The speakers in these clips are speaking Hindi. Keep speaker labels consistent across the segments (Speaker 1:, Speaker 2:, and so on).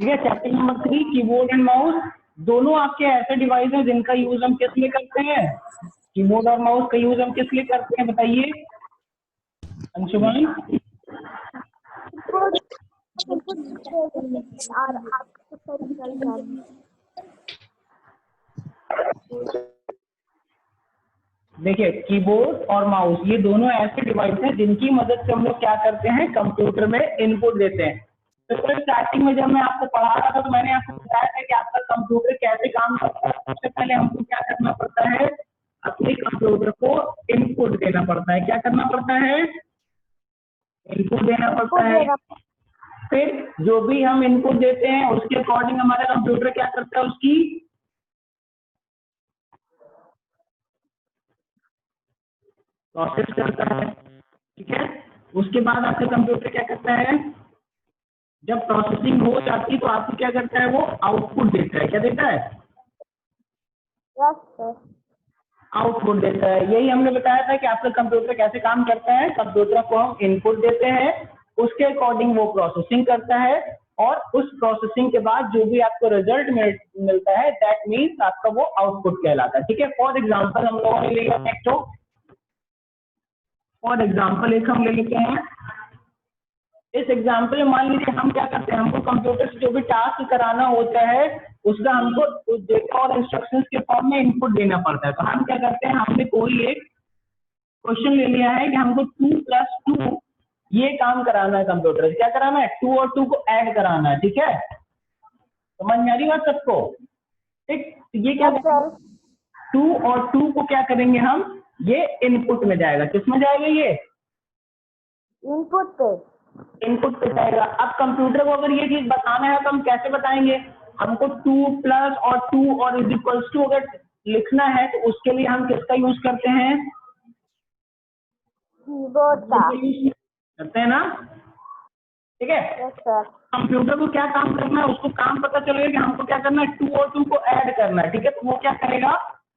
Speaker 1: ठीक है। Chapter number 3 keyboard and mouse, दोनों आपके ऐसे डिवाइस हैं जिनका यूज हम किस लिए करते हैं? कीबोर्ड और माउस का यूज हम किस लिए करते हैं बताइए अंशुमन? देखिए कीबोर्ड और माउस ये दोनों ऐसे डिवाइस हैं जिनकी मदद से हम लोग क्या करते हैं, कंप्यूटर में इनपुट देते हैं। तो स्टार्टिंग में जब मैं आपको पढ़ा रहा था तो मैंने आपको बताया था कि आपका कंप्यूटर कैसे काम करता है। सबसे पहले हमको क्या करना पड़ता है, अपने कंप्यूटर को इनपुट देना पड़ता है। क्या करना पड़ता है? इनपुट देना पड़ता है। फिर जो भी हम इनपुट देते हैं उसके अकॉर्डिंग हमारा कंप्यूटर क्या करता है, उसकी प्रोसेस करता है। ठीक है। उसके बाद आपका कंप्यूटर क्या करता है, जब प्रोसेसिंग हो जाती है तो आपको क्या करता है, वो आउटपुट देता है। क्या देता है? आउटपुट देता है। यही हमने बताया था कि आपका कंप्यूटर कैसे काम करता है। कंप्यूटर को हम इनपुट देते हैं, उसके अकॉर्डिंग वो प्रोसेसिंग करता है और उस प्रोसेसिंग के बाद जो भी आपको रिजल्ट मिलता है दैट मीन्स आपका वो आउटपुट कहलाता है। ठीक है। फॉर एग्जाम्पल हम लोगों ने लिया फॉर एग्जाम्पल एक हम ले लेते हैं। इस एग्जाम्पल में मान लीजिए हम क्या करते हैं, हमको कंप्यूटर से जो भी टास्क कराना होता है उसका हमको डेटा और इंस्ट्रक्शंस के फॉर्म में इनपुट देना पड़ता है। तो हम क्या करते हैं, हमने कोई एक क्वेश्चन ले लिया है कि हमको 2+2 ये काम कराना है कंप्यूटर से। क्या कराना है? 2 और 2 को ऐड कराना है। ठीक है। समझ में आ रही बात सबको? ठीक। ये क्या 2 और 2 को क्या करेंगे हम, ये इनपुट में जाएगा। किसमें जाएगा? ये इनपुट पे जाएगा। अब कंप्यूटर को अगर ये चीज बताना है तो हम कैसे बताएंगे? हमको 2+ और 2 और इज इक्वल्स टू अगर लिखना है तो उसके लिए हम किसका यूज करते हैं? कीबोर्ड का करते हैं ना। ठीक है। कंप्यूटर को क्या काम करना है, उसको काम पता चलेगा कि हमको क्या करना है, 2 और 2 को ऐड करना है। ठीक है। तो वो क्या करेगा,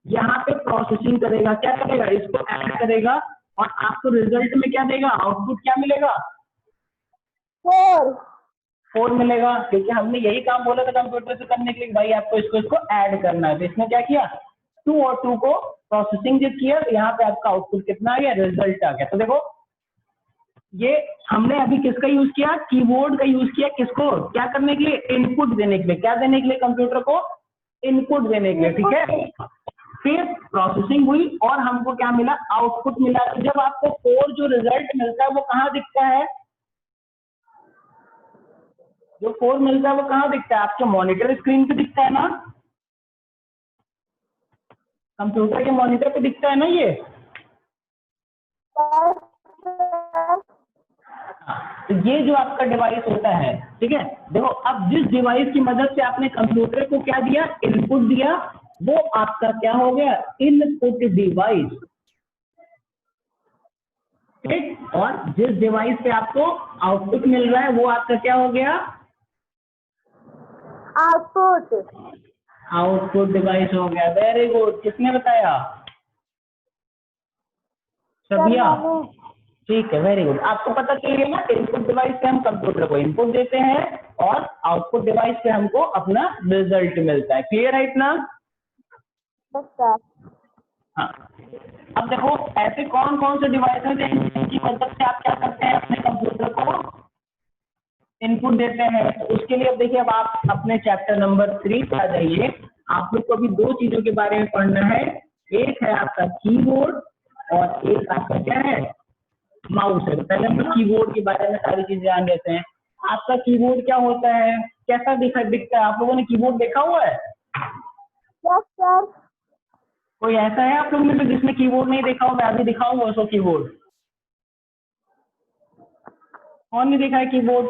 Speaker 1: यहाँ पे प्रोसेसिंग करेगा। क्या करेगा? इसको ऐड करेगा और आपको रिजल्ट में क्या देगा, आउटपुट क्या मिलेगा? 4 मिलेगा। क्योंकि हमने यही काम बोला था कंप्यूटर से करने के लिए, भाई आपको इसको ऐड करना है। तो इसने क्या किया, 2 और 2 को प्रोसेसिंग जब किया तो यहाँ पे आपका आउटपुट कितना आ गया, रिजल्ट आ गया। तो देखो ये हमने अभी किसका यूज किया, कीबोर्ड का यूज किया। किसको क्या करने के लिए? इनपुट देने के लिए। क्या देने के लिए? कंप्यूटर को इनपुट देने के लिए। ठीक है। फिर प्रोसेसिंग हुई और हमको क्या मिला, आउटपुट मिला। तो जब आपको 4 जो रिजल्ट मिलता है वो कहाँ दिखता है, जो 4 मिलता है वो कहाँ दिखता है? आपके मॉनिटर स्क्रीन पे दिखता है ना, कंप्यूटर के मॉनिटर पे दिखता है ना ये। तो ये जो आपका डिवाइस होता है, ठीक है। देखो अब जिस डिवाइस की मदद से आपने कंप्यूटर को क्या दिया, इनपुट दिया, वो आपका क्या हो गया, इनपुट डिवाइस। ठीक। और जिस डिवाइस पे आपको आउटपुट मिल रहा है वो आपका क्या हो गया, आउटपुट डिवाइस हो गया। Very good. किसने बताया? सबिया। ठीक है। Very good. आपको पता चल गया ना, इनपुट डिवाइस पे हम कंप्यूटर को इनपुट देते हैं और आउटपुट डिवाइस पे हमको अपना रिजल्ट मिलता है। क्लियर है इतना? हाँ। अब देखो ऐसे कौन कौन से डिवाइस हैं जिनकी मदद से आप क्या करते हैं, अपने कंप्यूटर को इनपुट देते हैं। तो उसके लिए अब देखिए, अब आप अपने चैप्टर नंबर 3 पे आ जाइए। आप लोग को अभी 2 चीजों के बारे में पढ़ना है। एक है आपका कीबोर्ड और एक आपका क्या है, माउस है। तो पहले हम कीबोर्ड के बारे में सारी चीजें जान लेते हैं। आपका कीबोर्ड क्या होता है, कैसा दिखता है? आप लोगों ने कीबोर्ड देखा हुआ है? सर। कोई ऐसा है आप लोगों में जिसने कीबोर्ड नहीं देखा हो? मैं अभी दिखाऊंगा उसको कीबोर्ड। कौन नहीं देखा है कीबोर्ड?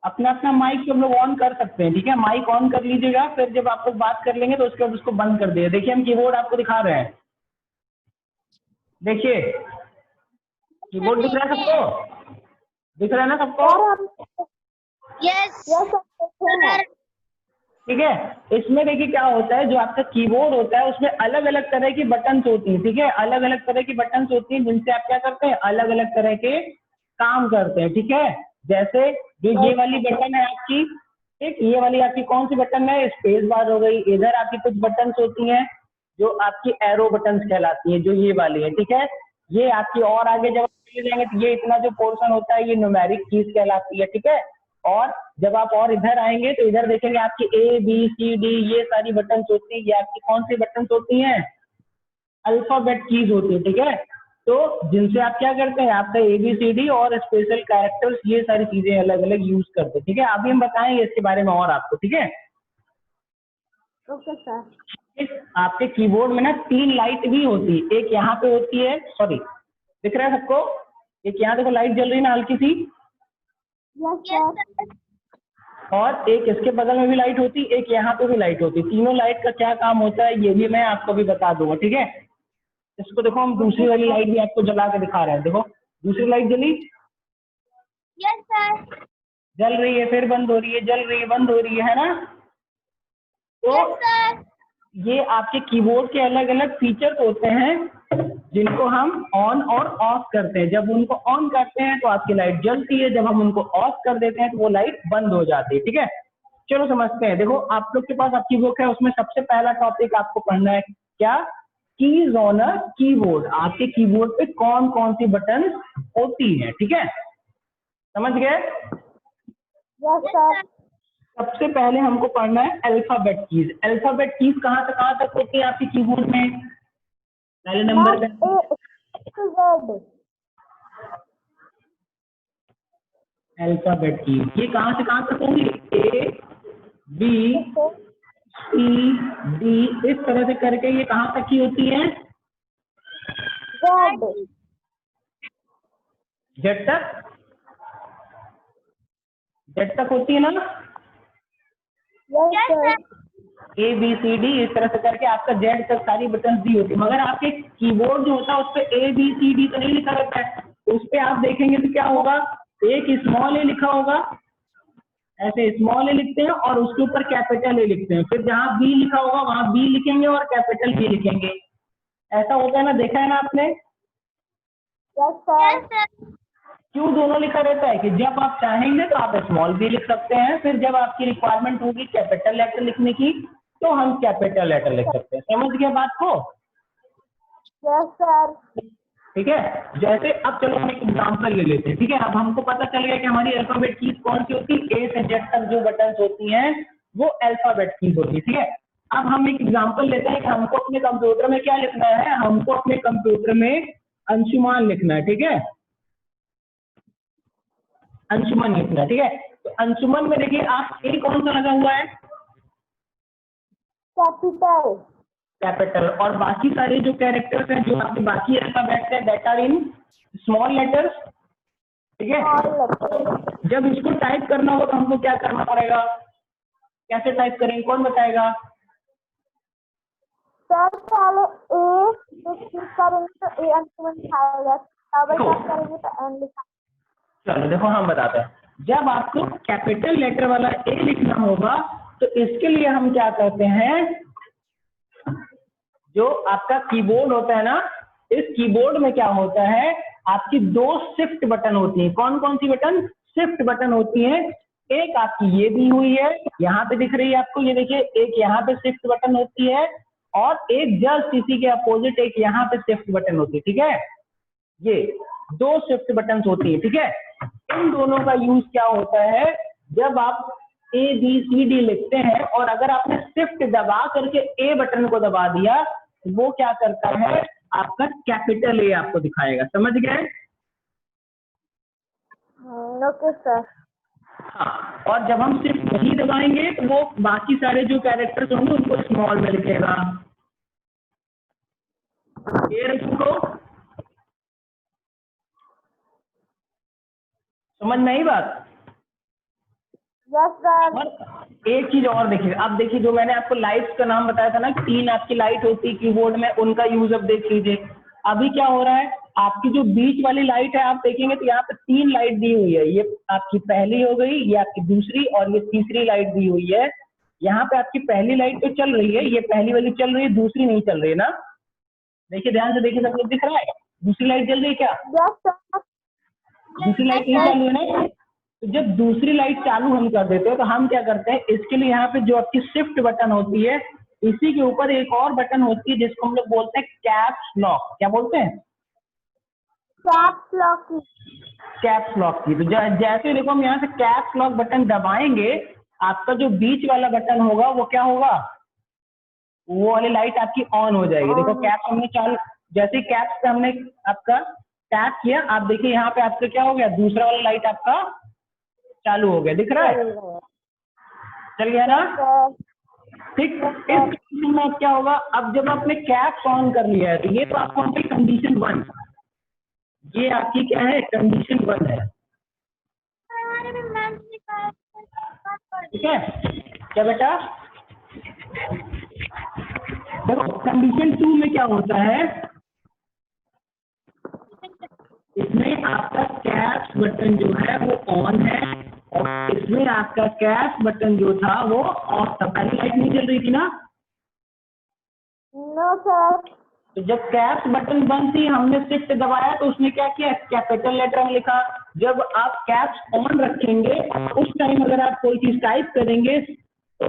Speaker 1: अपना अपना माइक हम लोग ऑन कर सकते हैं। ठीक है। माइक ऑन कर लीजिएगा, फिर जब आप लोग बात कर लेंगे तो उसके बाद उसको बंद कर दीजिए। देखिए हम कीबोर्ड आपको दिखा रहे हैं। देखिए कीबोर्ड दिख रहा है सबको? दिख रहा है ना सबको?
Speaker 2: यस
Speaker 1: ठीक है। इसमें देखिए क्या होता है, जो आपका कीबोर्ड होता है उसमें अलग अलग तरह की बटन्स होती हैं। ठीक है। अलग अलग तरह की बटन्स होती हैं जिनसे आप क्या करते हैं, अलग अलग तरह के काम करते हैं। ठीक है। जैसे जो ये वाली बटन है आपकी, ठीक, ये वाली आपकी कौन सी बटन है, स्पेस बार हो गई। इधर आपकी कुछ बटन्स होती हैं जो आपकी एरो बटन्स कहलाती हैं, जो ये वाली है, ठीक है। ये आपकी और आगे जब आप चले जाएंगे तो ये इतना जो पोर्शन होता है ये न्यूमेरिक कीज कहलाती है, ठीक है। और जब आप और इधर आएंगे तो इधर देखेंगे आपकी ABCD ये सारी बटन्स होती है, ये आपकी कौन सी बटन्स होती हैं, अल्फाबेट कीज होती है, ठीक है। तो जिनसे आप क्या करते हैं, आपका ABCD और स्पेशल कैरेक्टर्स ये सारी चीजें अलग अलग यूज करते हैं, ठीक है। अभी हम बताएंगे इसके बारे में और आपको, ठीक है।
Speaker 2: Okay sir.
Speaker 1: आपके कीबोर्ड में ना 3 लाइट भी होती है, एक यहाँ पे होती है, सॉरी दिख रहा है सबको, एक यहाँ देखो लाइट जल रही है ना हल्की सी,
Speaker 2: यस सर।
Speaker 1: और एक इसके बगल में भी लाइट होती है, एक यहाँ पे भी लाइट होती है। तीनों लाइट का क्या काम होता है ये भी मैं आपको भी बता दूंगा, ठीक है। इसको देखो, हम दूसरी वाली लाइट भी आपको जला के दिखा रहे हैं, देखो दूसरी लाइट जली,
Speaker 2: यस सर।
Speaker 1: जल रही है, फिर बंद हो रही है, जल रही है, बंद हो रही है ना। तो
Speaker 2: यस सर।
Speaker 1: ये आपके कीबोर्ड के अलग अलग फीचर्स होते हैं जिनको हम ऑन और ऑफ करते हैं। जब उनको ऑन करते हैं तो आपकी लाइट जलती है, जब हम उनको ऑफ कर देते हैं तो वो लाइट बंद हो जाती है, ठीक है। चलो समझते हैं। देखो आप लोग के पास आपकी बुक है, उसमें सबसे पहला टॉपिक आपको पढ़ना है क्या, कीज ऑन अ कीबोर्ड। आपके कीबोर्ड पे कौन कौन सी बटन होती है, ठीक है, समझ गए।
Speaker 2: Yes sir.
Speaker 1: सबसे पहले हमको पढ़ना है अल्फाबेट कीज। अल्फाबेट कीज कहाँ तक होती है आपके कीबोर्ड में, पहले नंबर पे अल्फाबेट कीज, ये कहाँ से कहाँ तक होंगी, ABCD इस तरह से करके ये कहाँ तक की होती है, जेड तक होती है ना।
Speaker 2: Yes sir.
Speaker 1: ABCD इस तरह से करके आपका जेड तक सारी बटन दी होती है, मगर आपके कीबोर्ड जो होता है उस पर ABCD तो नहीं लिखा रहता है, उस पर आप देखेंगे तो क्या होगा, एक स्मॉल ए लिखा होगा, ऐसे स्मॉल ए लिखते हैं और उसके ऊपर कैपिटल ए लिखते हैं, फिर जहां बी लिखा होगा वहां बी लिखेंगे और कैपिटल बी लिखेंगे, ऐसा होता है ना, देखा है ना आपने।
Speaker 2: Yes sir.
Speaker 1: क्यों दोनों लिखा रहता है कि जब आप चाहेंगे तो आप स्मॉल बी लिख सकते हैं, फिर जब आपकी रिक्वायरमेंट होगी कैपिटल लेटर लिखने की तो हम कैपिटल लेटर लिख सकते हैं। समझ गए बात को।
Speaker 2: Yes sir.
Speaker 1: ठीक है, जैसे अब चलो हम एक एग्जांपल ले लेते हैं, ठीक है। अब हमको पता चल गया कि हमारी अल्फाबेट कीज कौन सी होती है, ए से जेड तक जो बटन होती हैं वो अल्फाबेट कीज होती है, ठीक है। अब हम एक एग्जांपल लेते हैं कि हमको अपने कंप्यूटर में क्या लिखना है, हमको अपने कंप्यूटर में अंशुमान लिखना है, ठीक है, अंशुमन लिखना है, ठीक है। तो अंशुमन में देखिए आप ए कौन सा लगा हुआ है, कैपिटल, और बाकी सारे जो कैरेक्टर्स हैं जो आपके बाकी अल्फाबेट है that are in small letters, ठीक है। जब इसको टाइप करना हो तो हमको क्या करना पड़ेगा, कैसे टाइप करेंगे, कौन बताएगा।
Speaker 2: सर पहले ए तो क्लिक करेंगे तो ए अंशुमन दिखाएगा, डबल टैप करेंगे तो एन लिखा।
Speaker 1: चलो देखो हम बताते हैं, जब आपको कैपिटल लेटर वाला ए लिखना होगा तो इसके लिए हम क्या करते हैं, जो आपका कीबोर्ड होता है ना, इस कीबोर्ड में क्या होता है, आपकी 2 शिफ्ट बटन होती है। कौन कौन सी बटन, शिफ्ट बटन होती है। एक आपकी ये दी हुई है, यहाँ पे दिख रही है आपको, ये देखिए एक यहाँ पे शिफ्ट बटन होती है और एक जस्ट इसी के अपोजिट एक यहाँ पे शिफ्ट बटन होती है, ठीक है। ये 2 शिफ्ट बटन होती है, ठीक है। इन दोनों का यूज क्या होता है, जब आप ABCD लिखते हैं और अगर आपने शिफ्ट दबा करके ए बटन को दबा दिया वो क्या करता है, आपका कैपिटल ए आपको दिखाएगा, समझ गए।
Speaker 2: Okay sir.
Speaker 1: हाँ, और जब हम सिर्फ यही दबाएंगे तो वो बाकी सारे जो कैरेक्टर्स होंगे उनको स्मॉल में लिखेगा। को समझ में आई बात।
Speaker 2: Yes sir.
Speaker 1: और एक चीज और देखिए, अब देखिए जो मैंने आपको लाइट्स का नाम बताया था ना, 3 आपकी लाइट होती है कीबोर्ड में, उनका यूज अब देख लीजिए। अभी क्या हो रहा है, आपकी जो बीच वाली लाइट है आप देखेंगे तो यहाँ पे 3 लाइट दी हुई है, ये आपकी पहली हो गई, ये आपकी दूसरी और ये तीसरी लाइट दी हुई है। यहाँ पे आपकी पहली लाइट तो चल रही है, ये पहली वाली चल रही है, दूसरी नहीं चल रही है ना। देखिए ध्यान से देखिए, सब कुछ दिख रहा है, दूसरी लाइट जल रही है क्या,
Speaker 2: यस सर।
Speaker 1: दूसरी लाइट नहीं चालू है ना। तो जब दूसरी लाइट चालू हम कर देते हैं तो हम क्या करते हैं, इसके लिए यहाँ पे जो आपकी शिफ्ट बटन होती है, इसी के ऊपर एक और बटन होती है जिसको हम लोग बोलते हैं कैप्स लॉक। क्या बोलते हैं?
Speaker 2: कैप्स लॉक की।
Speaker 1: कैप्स लॉक की। तो जैसे देखो हम यहाँ से कैप्स लॉक बटन दबाएंगे, आपका जो बीच वाला बटन होगा वो क्या होगा, वो वाली लाइट आपकी ऑन हो जाएगी। देखो कैप्स हमने चालू, जैसे कैप्स पे हमने आपका टैप किया, आप देखिए यहाँ पे आपका क्या हो गया, दूसरा वाला लाइट आपका चालू हो गया, दिख रहा है? चल गया ना? ठीक। इस कंडीशन में क्या होगा, अब जब आपने कैप्स ऑन कर लिया है तो ये तो आपको होगी कंडीशन 1, ये आपकी क्या है, कंडीशन 1 है। ठीक है क्या बेटा? देखो कंडीशन 2 में क्या होता है, इसमें आपका कैप्स बटन जो है वो ऑन है और इसमें आपका कैप्स बटन जो था वो ऑफ था। पहली लाइट नहीं जल रही थी ना?
Speaker 2: No sir.
Speaker 1: तो जब कैप्स बटन बंद थी, हमने शिफ्ट दबाया तो उसने क्या किया, कैपिटल लेटर में लिखा। जब आप कैप्स ऑन रखेंगे उस टाइम अगर आप कोई चीज टाइप करेंगे तो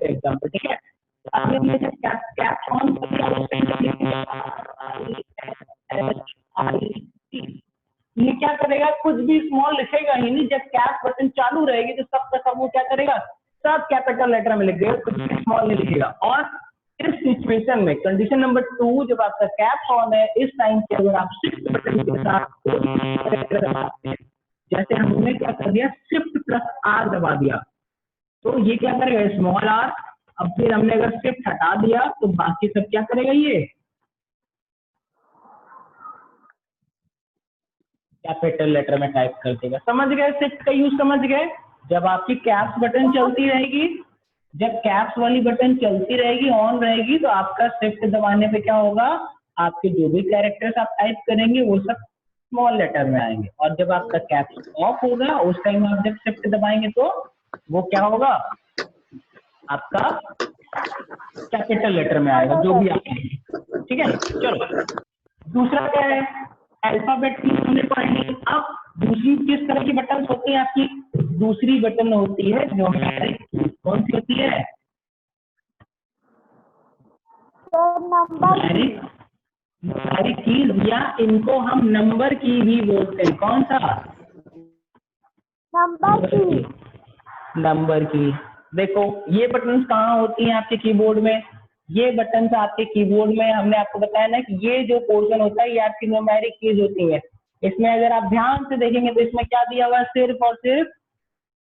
Speaker 1: एग्जाम्पल, ठीक है? आपने कैप्स ऑन ये क्या करेगा, कुछ भी स्मॉल लिखेगा ही नहीं। जब कैप्स बटन चालू रहेगी तो सब का सब वो क्या करेगा, सब कैपिटल लेटर में लिख देगा, कुछ भी स्मॉल नहीं लिखेगा। और इस सिचुएशन में कंडीशन नंबर 2, जब आपका कैप्स ऑन है, इस टाइम पे अगर आप शिफ्ट बटन के साथ, जैसे हमने क्या कर दिया, शिफ्ट प्लस आर दबा दिया, तो ये क्या करेगा, स्मॉल आर। अब फिर हमने अगर शिफ्ट हटा दिया तो बाकी सब क्या करेगा, ये कैपिटल लेटर में टाइप कर देगा। समझ गए शिफ्ट का यूज? समझ गए? जब आपकी कैप्स बटन चलती रहेगी, जब कैप्स वाली बटन चलती रहेगी, ऑन रहेगी, तो आपका शिफ्ट दबाने पे क्या होगा, आपके जो भी कैरेक्टर्स आप टाइप करेंगे वो सब स्मॉल लेटर में आएंगे। और जब आपका कैप्स ऑफ होगा उस टाइम आप जब शिफ्ट दबाएंगे तो वो क्या होगा, आपका कैपिटल लेटर में आएगा जो भी आप। ठीक है, चलो दूसरा क्या है, अल्फाबेट की हमने पढ़ी। अब दूसरी किस तरह की बटन होती है आपकी, दूसरी बटन होती है न्यूमेरिक। कौन सी होती है? न्यूमेरिक कीज, या इनको हम नंबर की भी बोलते हैं। कौन सा?
Speaker 2: नंबर की।
Speaker 1: नंबर की। देखो ये बटन कहाँ होती हैं आपके कीबोर्ड में, ये बटन आपके कीबोर्ड में, हमने आपको बताया ना कि ये जो पोर्शन होता है ये आपकी न्यूमेरिक कीज होती है। इसमें अगर आप ध्यान से देखेंगे तो इसमें क्या दिया हुआ है, सिर्फ और सिर्फ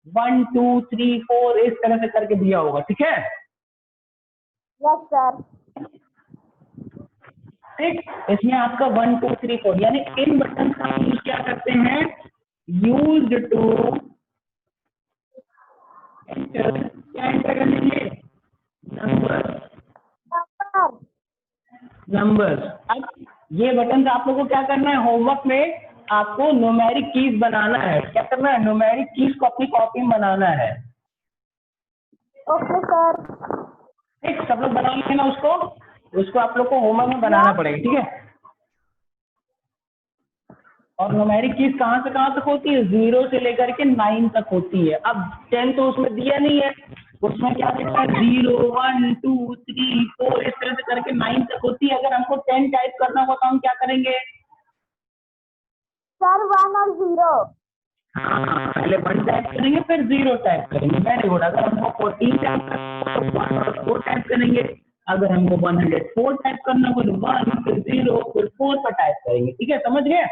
Speaker 1: 1 2 3 4 इस तरह से करके दिया होगा। ठीक है?
Speaker 2: Yes sir.
Speaker 1: ठीक, इसमें आपका 1 2 3 4 यानी इन बटन का यूज क्या करते हैं, यूज टू एंटर। क्या एंटर करने के लिए? नंबर। नंबर्स। अब ये बटन आप लोगों को क्या करना है, होमवर्क में आपको न्यूमेरिक कीज बनाना है। क्या करना है, न्यूमेरिक कीज को अपनी कॉपी में बनाना है।
Speaker 2: Okay sir.
Speaker 1: ठीक, सब लोग बना लेना उसको आप लोग को होमवर्क में बनाना पड़ेगा। ठीक है? और न्यूमेरिक कीज कहाँ से कहाँ तक होती है, 0 से लेकर के 9 तक होती है। अब 10 तो उसमें दिया नहीं है, उसमें क्या लिखा है, 0 1 2 3 4 इस तरह से करके 9 तक होती है। अगर हमको 10 टाइप करना होगा तो हम क्या करेंगे
Speaker 2: सर, 1 और 0।
Speaker 1: हाँ, पहले 1 टाइप करेंगे फिर 0 टाइप करेंगे। Very good. अगर हमको 14 टाइप करना हो तो 1 और 4 टाइप करेंगे। अगर हमको 104 टाइप करना हो तो 1 फिर 0 फिर 4 पर टाइप करेंगे। ठीक है, समझ गए?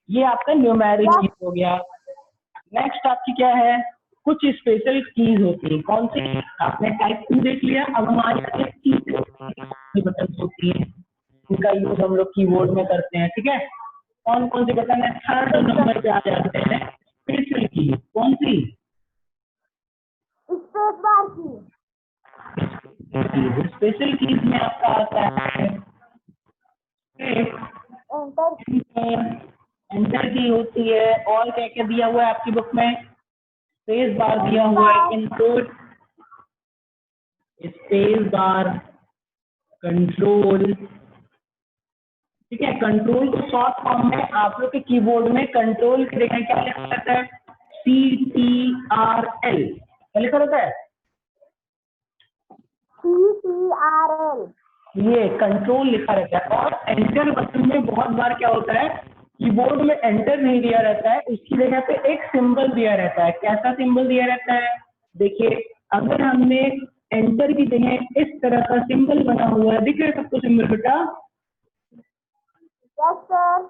Speaker 1: ये आपका न्यूमेरिक कीज हो गया। नेक्स्ट आपकी क्या है, कुछ स्पेशल कीज होती है। कौन सी? आपने टाइप की देख लिया, अब हमारे बटन होती है, उनका यूज हम लोग कीबोर्ड में करते हैं। ठीक है, कौन कौन से बटन है, 3rd नंबर पे आ जाते हैं स्पेशल की। कौन सी?
Speaker 2: स्पेस बार की।
Speaker 1: स्पेशल कीज में आपका आता है एंटर की होती है, और क्या क्या दिया हुआ है आपकी बुक में, स्पेस बार दिया हुआ है, इनपुट, स्पेस बार, कंट्रोल, ठीक है, कंट्रोल को शॉर्ट फॉर्म में आप लोग के कीबोर्ड में कंट्रोल देखें क्या लिखा रहता है, CTRL क्या लिखा रहता है,
Speaker 2: CTRL,
Speaker 1: ये कंट्रोल लिखा रहता है। और एंटर बटन में बहुत बार क्या होता है, कीबोर्ड में एंटर नहीं दिया रहता है, उसकी जगह पे एक सिंबल दिया रहता है। कैसा सिंबल दिया रहता है, देखिए अगर हमने एंटर की जगह इस तरह का सिंबल बना हुआ है, दिख रहा है सबको सिंबल बेटा,
Speaker 2: यस सर,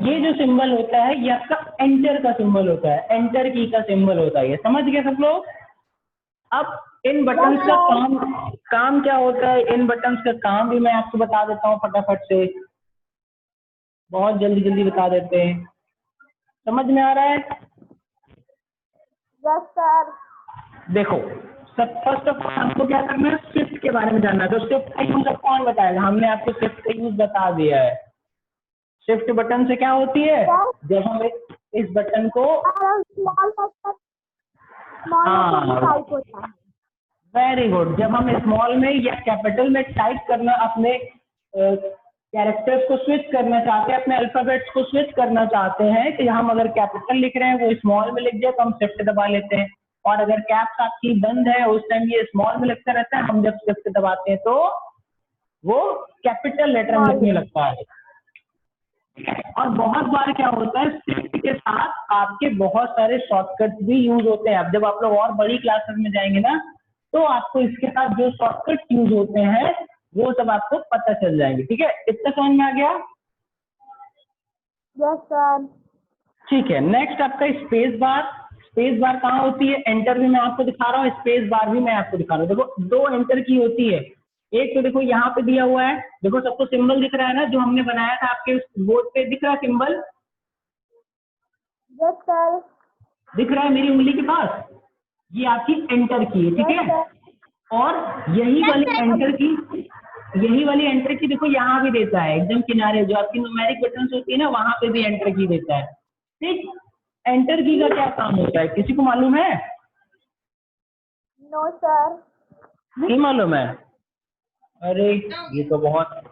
Speaker 1: ये जो सिंबल होता है ये आपका एंटर का सिंबल होता है, एंटर की का सिंबल होता है, ये समझ गए सब लोग। अब इन बटन का काम क्या होता है, इन बटन का काम भी मैं आपको बता देता हूँ फटाफट से, बहुत जल्दी जल्दी बता देते हैं, समझ में आ रहा है।
Speaker 2: यस सर,
Speaker 1: देखो सब फर्स्ट ऑफ ऑल हमको क्या करना है, शिफ्ट के बारे में जानना है। तो शिफ्ट का यूज अब कौन बताएगा, हमने आपको शिफ्ट का यूज बता दिया है। शिफ्ट बटन से क्या होती है, जब हम इस बटन को
Speaker 2: टाइप होता है।
Speaker 1: वेरी गुड, जब हम स्मॉल में या कैपिटल में टाइप करना, अपने कैरेक्टर्स को स्विच करना चाहते हैं, अपने अल्फाबेट्स को स्विच करना चाहते हैं कि हम अगर कैपिटल लिख रहे हैं वो स्मॉल में लिख जाए तो हम शिफ्ट दबा लेते हैं, और अगर कैप्स आपकी बंद है उस टाइम ये स्मॉल में लिखता रहता है, हम जब शिफ्ट दबाते हैं तो वो कैपिटल लेटर में लिखने लगता है। और बहुत बार क्या होता है, शिफ्ट के साथ आपके बहुत सारे शॉर्टकट्स भी यूज होते हैं। अब जब आप लोग और बड़ी क्लासेस में जाएंगे ना, तो आपको इसके साथ जो शॉर्टकट यूज होते हैं वो सब आपको पता चल जाएंगे। ठीक है, इतना समझ में आ गया।
Speaker 2: यस सर,
Speaker 1: ठीक है, नेक्स्ट आपका स्पेस बार। स्पेस बार कहाँ होती है, एंटर भी मैं आपको दिखा रहा हूँ, स्पेस बार भी मैं आपको दिखा रहा हूँ। देखो दो एंटर की होती है, एक तो देखो यहाँ पे दिया हुआ है, देखो सबको सिंबल दिख रहा है ना, जो हमने बनाया था आपके बोर्ड पे दिख रहा है सिंबल,
Speaker 2: यस सर,
Speaker 1: दिख रहा है मेरी उंगली के पास, ये आपकी एंटर की है। ठीक है, और यही वाली एंटर की देखो यहाँ भी देता है, एकदम किनारे जो आपकी न्यूमेरिक बटन होती है ना, वहां पे भी एंटर की देता है। ठीक, एंटर की का क्या काम होता है, किसी को मालूम है?
Speaker 2: नो सर,
Speaker 1: नहीं मालूम है? अरे ये तो बहुत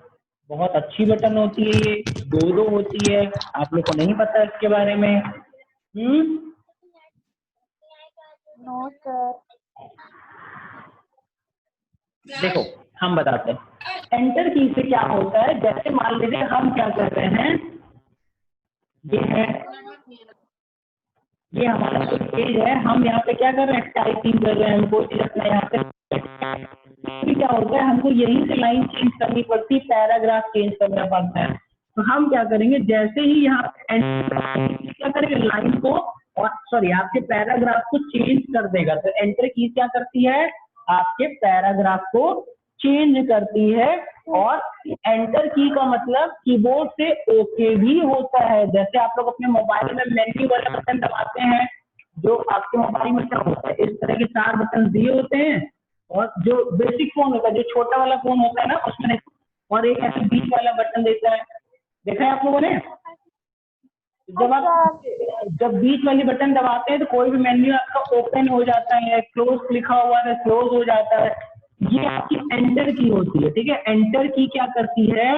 Speaker 1: बहुत अच्छी बटन होती है, ये दो होती है, आप लोग को नहीं पता इसके बारे में?
Speaker 2: नो सर,
Speaker 1: देखो हम बताते हैं, एंटर की से क्या होता है, जैसे मान लीजिए हम क्या कर रहे हैं, ये हमारा पेज है, हम यहाँ पे क्या कर रहे हैं, टाइपिंग कर रहे हैं, हमको अपना यहाँ पे क्या होता है, हमको यहीं से लाइन चेंज करनी पड़ती है, पैराग्राफ चेंज करना पड़ता है। तो हम क्या करेंगे, जैसे ही यहाँ क्या करेंगे, लाइन को और सॉरी आपके पैराग्राफ को चेंज कर देगा। तो एंटर की क्या करती है, आपके पैराग्राफ को चेंज करती है। और एंटर की का मतलब कीबोर्ड से ओके भी होता है। जैसे आप लोग अपने मोबाइल में मेन्यू वाला बटन दबाते हैं, जो आपके मोबाइल में क्या होता है, इस तरह के 4 बटन दिए होते हैं, और जो बेसिक फोन होता है, जो छोटा वाला फोन होता है ना, उसमें और एक ऐसे बीच वाला बटन देता है, देखा है आप लोगों ने? जब बीच वाली बटन दबाते हैं तो कोई भी मेन्यू आपका ओपन हो जाता है, क्लोज लिखा हुआ है क्लोज हो जाता है, ये आपकी एंटर की होती है। ठीक है, एंटर की क्या करती है,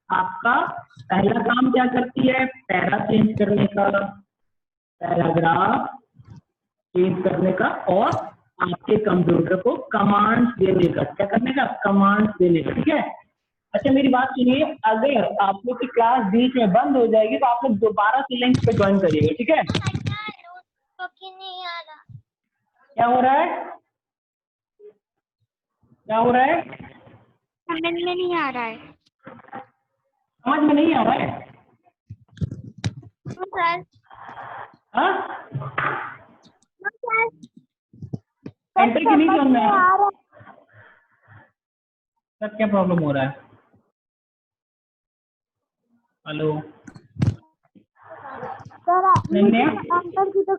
Speaker 1: आपका पहला काम क्या करती है, पैरा चेंज करने का, पैराग्राफ चेंज करने का, और आपके कंप्यूटर को कमांड्स देने का, क्या करने का, कमांड्स देने का। ठीक है, अच्छा मेरी बात सुनिए, अगर आप लोग की क्लास बीच में बंद हो जाएगी तो आप लोग दोबारा से लिंक पे ज्वाइन करिएगा। ठीक है, क्या हो रहा है, क्या हो रहा है,
Speaker 2: समझ में नहीं आ रहा है,
Speaker 1: समझ में नहीं आ रहा है?
Speaker 2: सर,
Speaker 1: हाँ, एंटर की नहीं समझ में आ रहा, सर क्या प्रॉब्लम हो रहा है? हेलो
Speaker 2: सर,
Speaker 1: अनन्या,
Speaker 2: एंटर की तो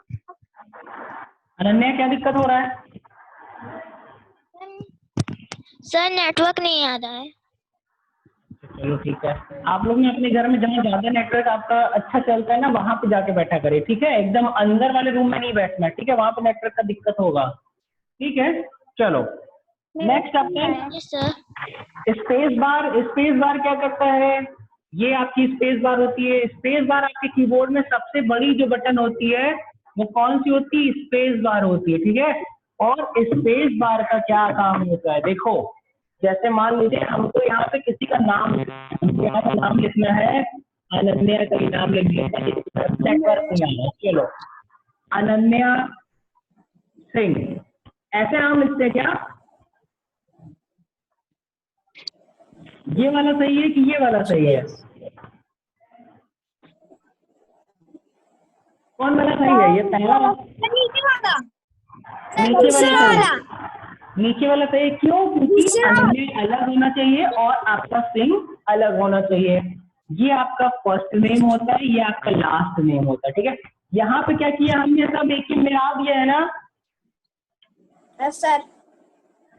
Speaker 1: अनन्या क्या दिक्कत हो रहा है?
Speaker 2: सर नेटवर्क नहीं आ रहा है।
Speaker 1: चलो ठीक है, आप लोग ने अपने घर में जहाँ ज्यादा नेटवर्क आपका अच्छा चलता है ना, वहां पे जाके बैठा करे। ठीक है, एकदम अंदर वाले रूम में नहीं बैठना। ठीक है, वहां पे नेटवर्क का दिक्कत होगा। ठीक है, चलो नेक्स्ट आपका स्पेस बार। स्पेस बार क्या करता है, ये आपकी स्पेस बार होती है। स्पेस बार आपके कीबोर्ड में सबसे बड़ी जो बटन होती है वो कौन सी होती है? स्पेस बार होती है, ठीक है। और स्पेस बार का क्या काम होता है, देखो जैसे मान लीजिए हमको यहाँ पे किसी का नाम, यहाँ का नाम लिखना है, अनन्या का ही नाम लिख दिया, नेटवर्क नहीं आ रहा, चलो अनन्या सिंह, ऐसे नाम लिखते हैं क्या? ये वाला सही है कि ये वाला सही है? कौन वाला सही है? ये पहला
Speaker 3: नीचे वाला,
Speaker 1: नीचे वाला सही है। नीचे वाला सही है, क्यों? क्योंकि अनन्या अलग होना चाहिए और आपका सिंह अलग होना चाहिए। ये आपका फर्स्ट नेम होता है, ये आपका लास्ट नेम होता है, ठीक है। यहाँ पे क्या किया हमने, सब एक ही मिला दिया है ना?
Speaker 3: Yes sir.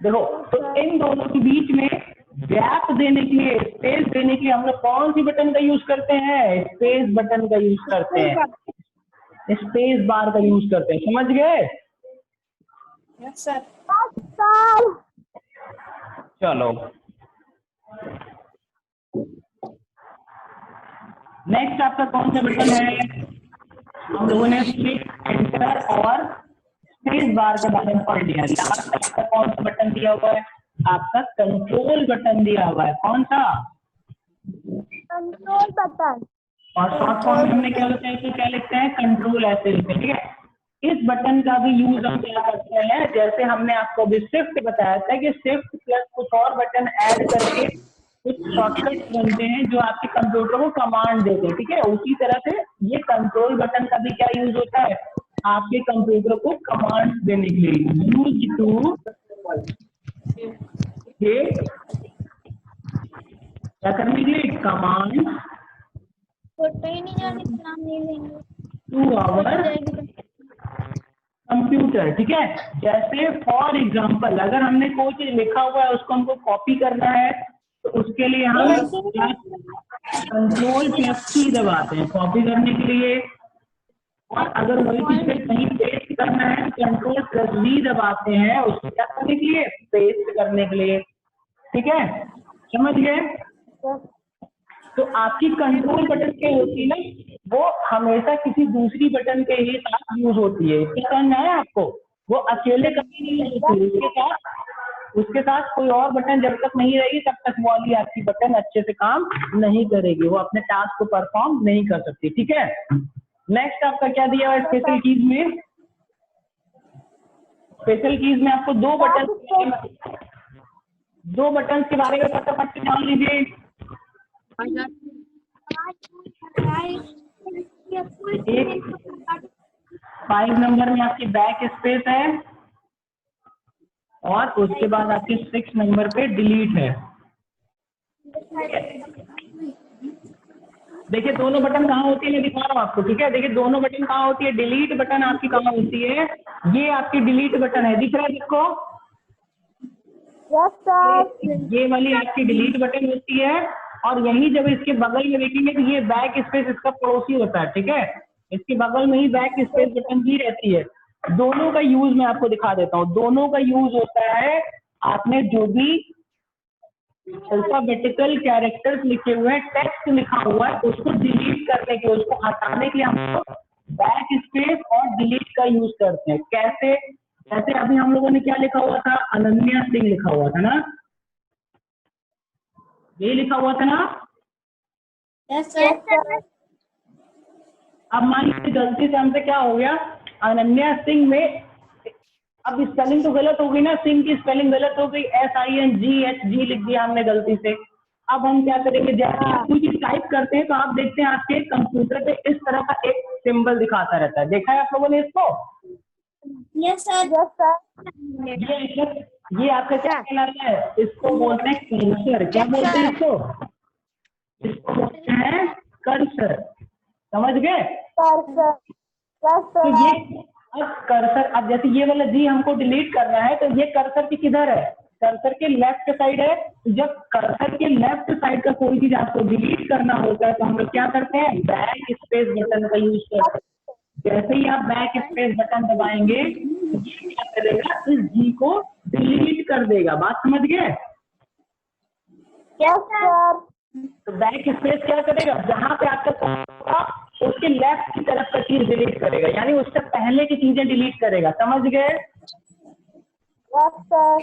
Speaker 1: देखो, तो इन दोनों के बीच में गैप देने के लिए, स्पेस देने के लिए हम लोग कौन सी बटन का यूज करते हैं? स्पेस बटन का यूज करते हैं, स्पेस बार का यूज करते हैं, समझ गए?
Speaker 3: Yes sir.
Speaker 1: चलो नेक्स्ट आपका कौन सा बटन है? हम लोगों ने एंटर और स्पेस बार के बारे में पढ़ लिया। लास्ट आपका कौन सा बटन दिया हुआ है? आपका कंट्रोल बटन दिया हुआ है। कौन सा?
Speaker 2: Control button.
Speaker 1: और शॉर्ट फॉर्म में हमने क्या लिखा है, तो क्या लिखते हैं? कंट्रोल ऐसे लिखते हैं, ठीक है। इस बटन का भी यूज हम क्या करते हैं, जैसे हमने आपको भी शिफ्ट बताया था कि शिफ्ट प्लस कुछ और बटन ऐड करके कुछ शॉर्टकट बनते हैं जो आपके कंप्यूटर को कमांड देते हैं, ठीक है। उसी तरह से ये कंट्रोल बटन का भी क्या यूज होता है? आपके कंप्यूटर को कमांड देने के लिए, यूज टू क्या करने के लिए? कमांड
Speaker 3: फोटो ही नहीं जाने का नाम नहीं लेंगे
Speaker 1: टू आवर कंप्यूटर, ठीक है। जैसे फॉर एग्जाम्पल अगर हमने कोई चीज लिखा हुआ है उसको हमको कॉपी करना है तो उसके लिए हम कंट्रोल प्लस सी दबाते हैं कॉपी करने के लिए। और अगर वही चीज पे कहीं पेस्ट करना है तो कंट्रोल प्लस वी दबाते हैं उसको क्या करने के लिए? पेस्ट करने के लिए, ठीक है। समझ गए? तो आपकी कंट्रोल बटन क्या होती है ना, वो हमेशा किसी दूसरी बटन के ही साथ यूज होती है। इसका समझ में आया आपको? वो अकेले कभी नहीं यूज होती है, उसके साथ कोई और बटन जब तक नहीं रहेगी तब तक वो वाली आपकी बटन अच्छे से काम नहीं करेगी, वो अपने टास्क को परफॉर्म नहीं कर सकती, ठीक है। नेक्स्ट आपका क्या दिया हुआ है स्पेशल कीज में? स्पेशल कीज में आपको दो बटन के बारे में फटाफट से जान लीजिए। एक 5 नंबर में आपकी बैक स्पेस है और उसके बाद आपके 6 नंबर पे डिलीट है। देखिए दोनों बटन कहाँ होती है मैं दिखा रहा हूँ आपको, ठीक है। देखिए दोनों बटन कहाँ होती है, डिलीट बटन आपकी कहाँ होती है? ये आपकी डिलीट बटन है, दिख रहा है जिसको?
Speaker 2: Yes sir.
Speaker 1: ये वाली आपकी डिलीट बटन होती है और यही जब इसके बगल में देखेंगे तो ये बैक स्पेस इसका पड़ोसी होता है, ठीक है। इसके बगल में ही बैक स्पेस बटन भी रहती है। दोनों का यूज मैं आपको दिखा देता हूँ। दोनों का यूज होता है, आपने जो भी अल्फाबेटिकल कैरेक्टर्स लिखे हुए हैं, टेक्स्ट लिखा हुआ है, उसको डिलीट करने के, उसको हटाने के लिए हम लोग बैक स्पेस और डिलीट का यूज करते हैं। कैसे? जैसे अभी हम लोगों ने क्या लिखा हुआ था? अनन्या सिंह लिखा हुआ था ना, ये लिखा हुआ था ना।
Speaker 3: Yes sir.
Speaker 1: अब मान लीजिए गलती से हमसे क्या हो गया, अनन्या सिंह में अब स्पेलिंग तो गलत हो गई ना, सिंह की स्पेलिंग गलत हो गई, SINGH लिख दिया हमने गलती से। अब हम क्या करेंगे, जैसे कोई चीज टाइप करते हैं तो आप देखते हैं आपके कंप्यूटर पे इस तरह का एक सिंबल दिखाता रहता है, देखा है आप लोगों ने इसको?
Speaker 3: Yes sir.
Speaker 2: Yes sir.
Speaker 1: ये आपका क्या कहलाता है? इसको बोलते हैं कर्सर। क्या बोलते हैं इसको? इसको बोलते हैं कर्सर, समझ गए?
Speaker 2: कर्सर। यस
Speaker 1: तो
Speaker 2: सर।
Speaker 1: ये अब कर्सर, अब जैसे ये वाला जी हमको डिलीट करना है तो ये कर्सर के किधर है? कर्सर के लेफ्ट साइड है। जब कर्सर के लेफ्ट साइड का कोई चीज आपको डिलीट करना होता है तो हम लोग क्या करते हैं? बैक स्पेस बटन का यूज करते हैं। जैसे ही आप बैक स्पेस बटन दबाएंगे ये क्या करेगा? इस जी को डिलीट कर देगा। बात समझ गए?
Speaker 2: Yes sir.
Speaker 1: तो बैक स्पेस क्या करेगा, जहां पे आपका होगा उसके लेफ्ट की तरफ का चीज डिलीट करेगा, यानी उससे पहले की चीजें डिलीट करेगा। समझ गए?
Speaker 2: Yes, sir.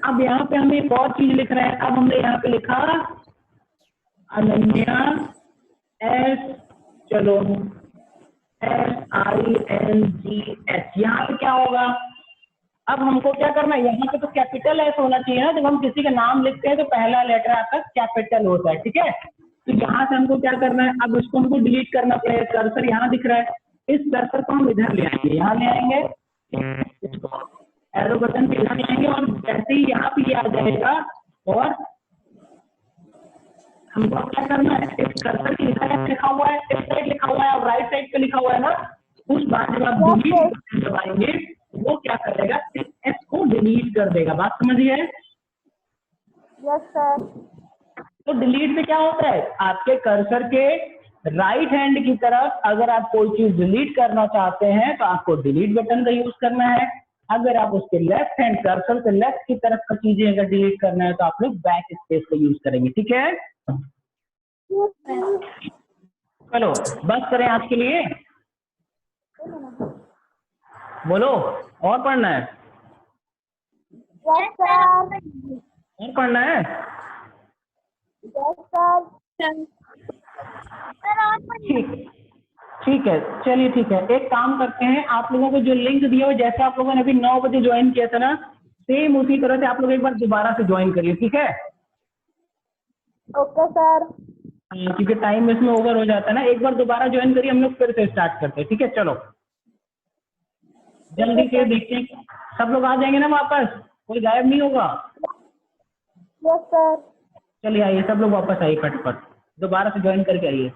Speaker 1: अब यहाँ पे हम एक और चीज लिख रहे हैं। अब हमने यहाँ पे लिखा अनन्या एस, चलो SINGS, यहाँ पे क्या होगा, अब हमको क्या करना है, यहाँ पे तो कैपिटल एस होना चाहिए ना, जब हम किसी का नाम लिखते हैं तो पहला लेटर आपका कैपिटल होता है, ठीक है। तो यहाँ से हमको क्या करना है, अब इसको हमको डिलीट करना पड़ेगा। कर्सर यहाँ दिख रहा है, इस कर्सर को हम इधर ले आएंगे, यहाँ ले आएंगे, इसको एरो बटन पे इधर ले आएंगे, और जैसे ही यहाँ पे आ जाएगा, और हमको क्या करना है, इस कर्सर की इधर लिखा हुआ है, इस साइड लिखा हुआ है और राइट साइड पे लिखा हुआ है ना, उस बात जब आप डिलीट बटन दबाएंगे वो क्या करेगा, इस एस को डिलीट कर देगा। बात समझिए?
Speaker 2: Yes, sir.
Speaker 1: तो डिलीट से क्या होता है, आपके कर्सर के राइट हैंड की तरफ अगर आप कोई चीज डिलीट करना चाहते हैं तो आपको डिलीट बटन का यूज करना है। अगर आप उसके लेफ्ट हैंड कर्सर के लेफ्ट की तरफ का चीजें अगर डिलीट करना है तो आप लोग बैक स्पेस का यूज करेंगे, ठीक है।
Speaker 2: Yes, sir.
Speaker 1: चलो बस करें आज के लिए, बोलो और पढ़ना है,
Speaker 2: Yes, sir.
Speaker 1: और पढ़ना है।
Speaker 2: Yes, sir.
Speaker 1: ठीक है, चलिए ठीक है, एक काम करते हैं, आप लोगों को जो लिंक दिया हो, जैसे आप लोगों ने अभी 9 बजे ज्वाइन किया था ना, सेम उसी तरह से आप लोग एक बार दोबारा से ज्वाइन करिए, ठीक है।
Speaker 2: Okay, sir.
Speaker 1: क्योंकि टाइम इसमें ओवर हो जाता है ना, एक बार दोबारा ज्वाइन करिए, हम लोग फिर से स्टार्ट करते हैं, ठीक है। चलो जल्दी से देखते हैं सब लोग आ जाएंगे ना वापस, कोई गायब नहीं होगा।
Speaker 2: Yes, sir.
Speaker 1: चलिए आइए सब लोग वापस आइए, फटफट दोबारा से ज्वाइन करके आइए।